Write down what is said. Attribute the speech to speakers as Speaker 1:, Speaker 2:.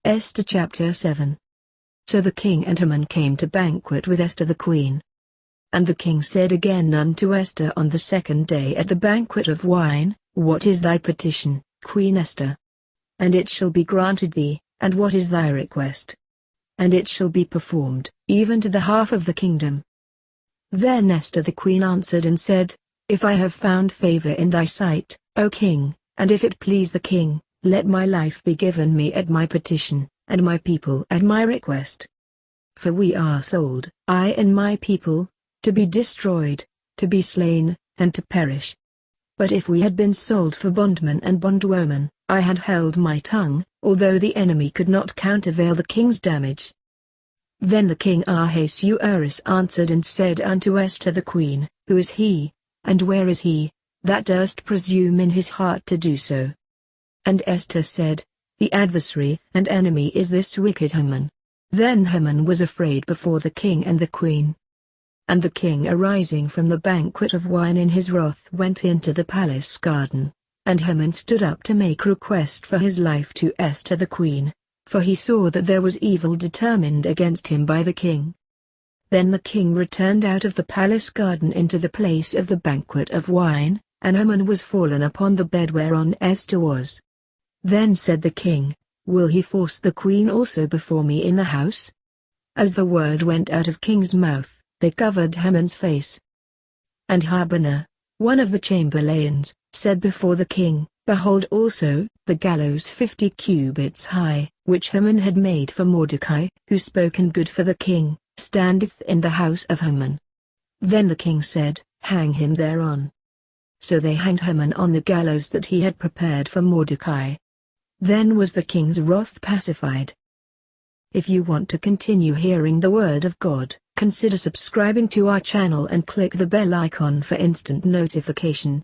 Speaker 1: Esther chapter 7. So the king and Haman came to banquet with Esther the queen. And the king said again unto Esther on the second day at the banquet of wine, What is thy petition, Queen Esther? And it shall be granted thee, and what is thy request? And it shall be performed, even to the half of the kingdom. Then Esther the queen answered and said, If I have found favor in thy sight, O king, and if it please the king, let my life be given me at my petition, and my people at my request. For we are sold, I and my people, to be destroyed, to be slain, and to perish. But if we had been sold for bondmen and bondwomen, I had held my tongue, although the enemy could not countervail the king's damage. Then the king Ahasuerus answered and said unto Esther the queen, Who is he, and where is he, that durst presume in his heart to do so? And Esther said, The adversary and enemy is this wicked Haman. Then Haman was afraid before the king and the queen. And the king arising from the banquet of wine in his wrath went into the palace garden, and Haman stood up to make request for his life to Esther the queen, for he saw that there was evil determined against him by the king. Then the king returned out of the palace garden into the place of the banquet of wine, and Haman was fallen upon the bed whereon Esther was. Then said the king, Will he force the queen also before me in the house? As the word went out of king's mouth, they covered Haman's face. And Harbona, one of the chamberlains, said before the king, Behold also, the gallows 50 cubits high, which Haman had made for Mordecai, who spoke in good for the king, standeth in the house of Haman. Then the king said, Hang him thereon. So they hanged Haman on the gallows that he had prepared for Mordecai. Then was the king's wrath pacified. If you want to continue hearing the word of God, consider subscribing to our channel and click the bell icon for instant notification.